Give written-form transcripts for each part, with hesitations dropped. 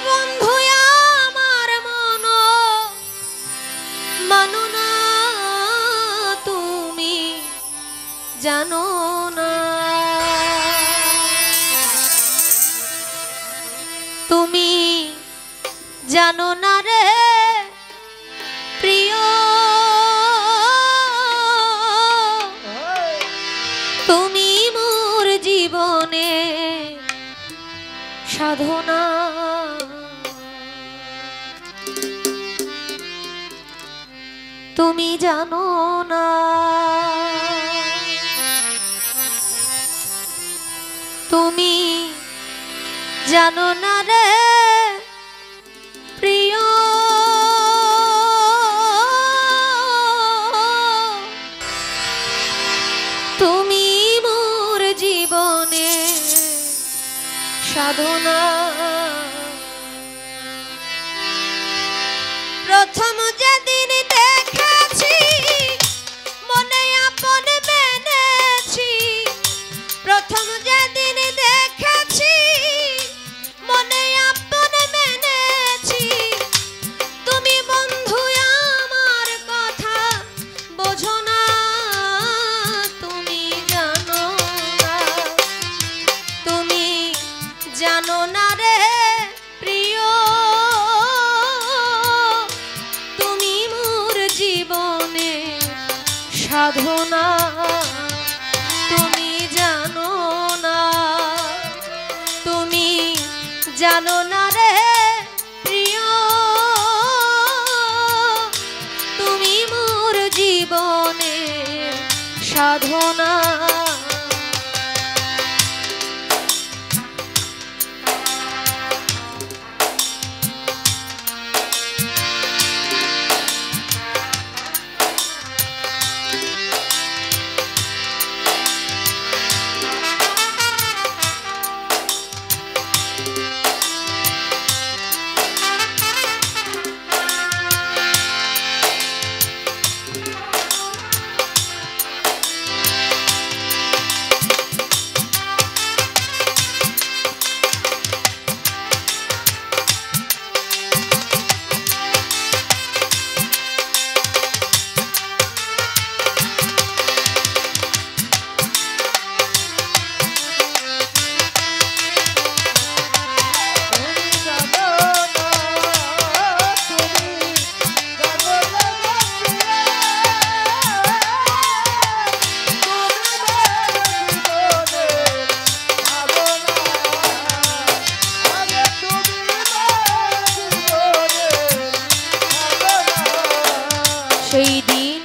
বন্ধু আমার মন মানো না, তুমি জানো না, তুমি জানো না রে প্রিয়, তুমি মোর জীবনে সাধনা। তুমি জানো না, তুমি জানো না রে প্রিয়, তুমি মোর জীবনে সাধনা। প্রথম যেদিন দেখেছি মনে আপন মেনেছি, প্রথম যেদিন দেখেছি মনে আপন মেনেছি, তুমি বন্ধু আমার কথা বোঝো না, তুমি জানো না, তুমি জানো না রে প্রিয়, তুমি মোর জীবনে সাধনা। তুমি জানো না, তুমি জানো না রে প্রিয়, তুমি মোর জীবনে সাধনা। সেই দিন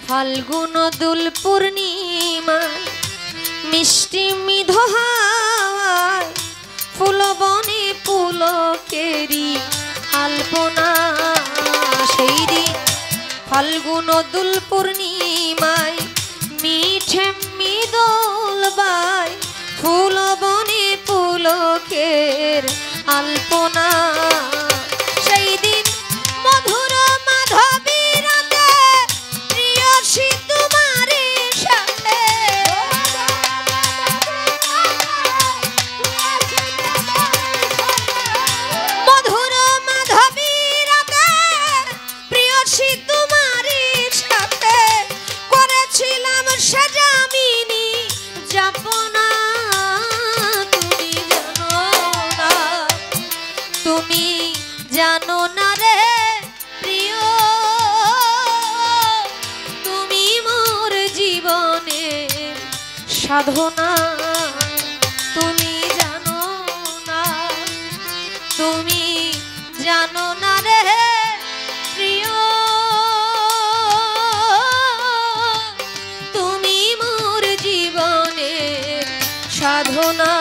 ফাল্গুন দুল পূর্ণিমায় মিষ্টি মৃদু হাওয়ায় ফুল বনে পুলকেরি আলপনা। সেই দিন ফাল্গুন দুল পূর্ণিমায় মিঠে মৃদুল বাই ফুল বনে পুলকের আলপনা। সেই দিন মধুর মাধবী রাতে প্রিয়সী তোমারে সাথে, মধুর মাধবী রাতে প্রিয়সী তোমারে সাথে করেছিলাম সাজামিনী যাপনা। তুমি জানো না, তুমি জানো না রে প্রিয়, তুমি মোর জীবনে সাধনা। তুমি জানো না, তুমি জানো না রে প্রিয়, তুমি মোর জীবনে সাধনা।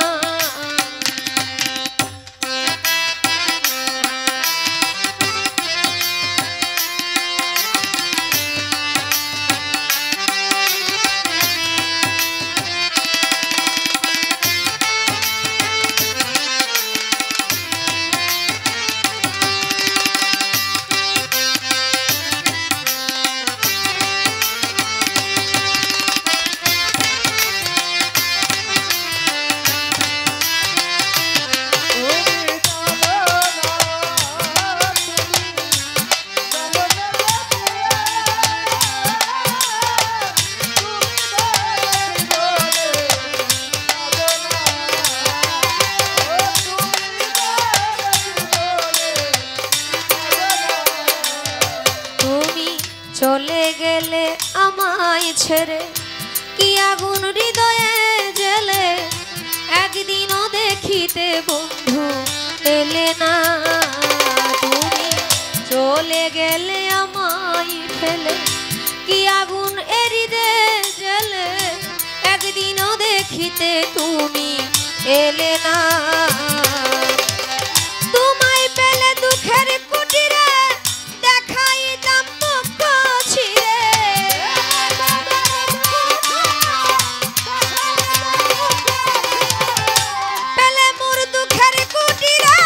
ছেড়ে কি আগুন হৃদয়ে জেলে একদিনও দেখিতে বন্ধু এলে না তুমি চলে গেলে আমায় ফেলে কি আগুন হৃদয়ে জেলে একদিনও দেখিতে তুমি এলে না তোমায় পেলে দুঃখের কুটিরে দেখাইতাম মুখ ছিঁড়ে পেলে মোর দুঃখের কুটিরে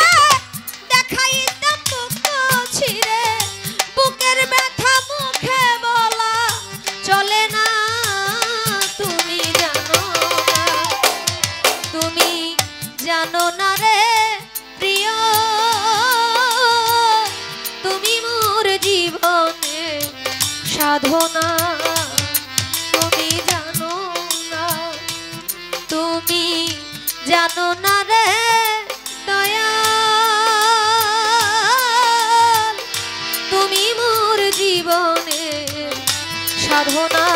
দেখাইতাম মুখ ছিঁড়ে বুকের ব্যথা মুখে বলা চলে না তুমি জানো না রে প্রিয় তুমি মোর জীবনে সাধনা তুমি জানো না রে দয়াল তুমি মোর জীবনে সাধনা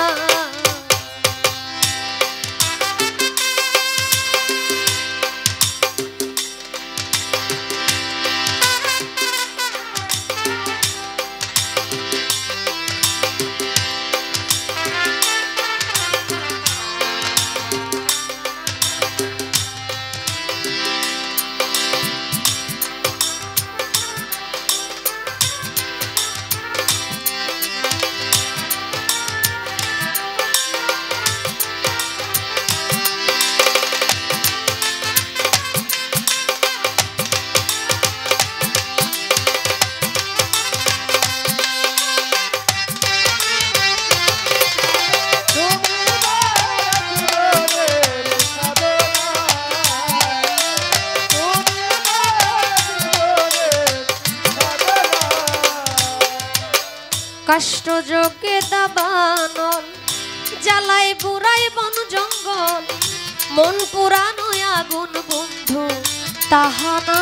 কষ্ট যোগে দাবানল জ্বালাই পুরাই বন জঙ্গল মন পুরানো আগুন বন্ধু তাহানা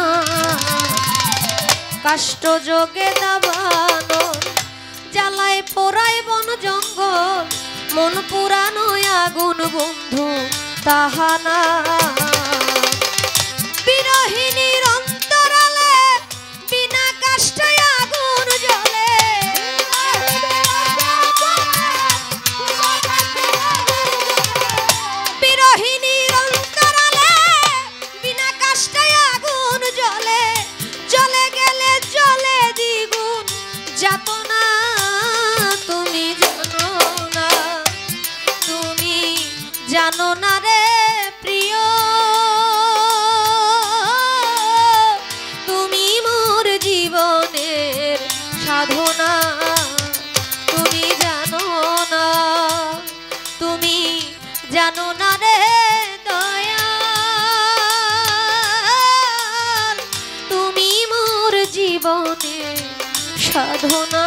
কষ্ট যোগে দাবানল জ্বালাই পুরাই বন জঙ্গল মন পুরানো আগুন বন্ধু তাহানা বিরহিনীর অন্তরালে বিনা কষ্টে আগুন জ্বলে বিরহিনীর অন্তরালে বিনা কষ্টে আগুন জ্বলে জ্বলে গেলে জ্বলে দ্বিগুণ যাতনা তুমি জানো না রে প্রিয় তুমি মোর জীবনের সাধনা তুমি জানো না রে দয়াল তুমি মোর জীবনের সাধনা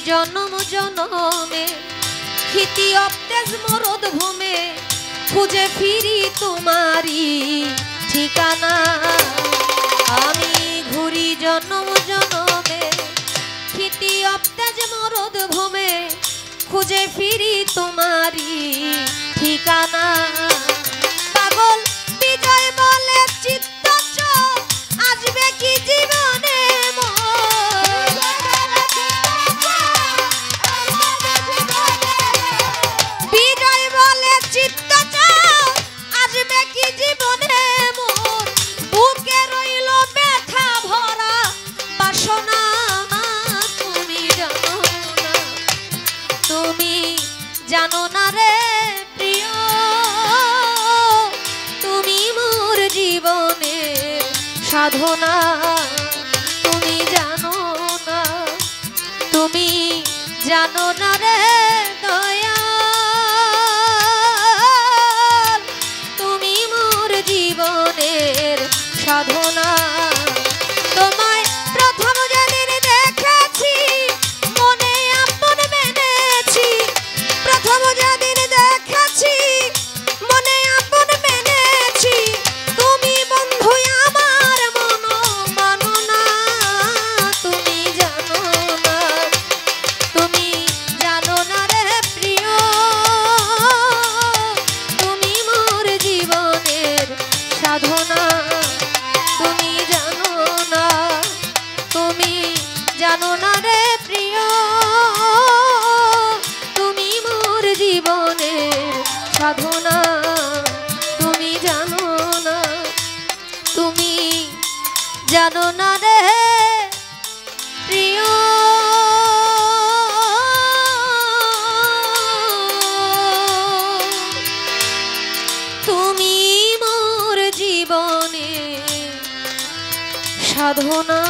জনম জনমে খিতি অবতেজ মরদ ভূমে খুঁজে ফিরি তোমারি ঠিকানা আমি ঘুরি জনম জনমে খিতি অবতেজ মরদ ভূমে খুঁজে ফিরি তোমারি ঠিকানা পাগল বিজয় বলে চিত্ত আসবে কি জীবনে জানো না রে প্রিয় সাধনা তুমি জানো না, তুমি জানো না রে দয়াল, তুমি মোর জীবনের সাধনা। তোমায় প্রথম যেদিন দেখেছি মনে আপন মেনেছি, প্রথম যেদিন দেখেছি মনে আপন মেনেছি, তুমি বন্ধু আমার মন মানো না, তুমি জানো না, তুমি জানো না রে প্রিয়, তুমি মোর জীবনের সাধনা। তুমি জানো না, তুমি জানো না রে প্রিয়, তুমি মোর জীবনের সাধনা। তুমি জানো না, তুমি জানো না রে প্রিয়। তুমি মোর জীবনের সাধনা।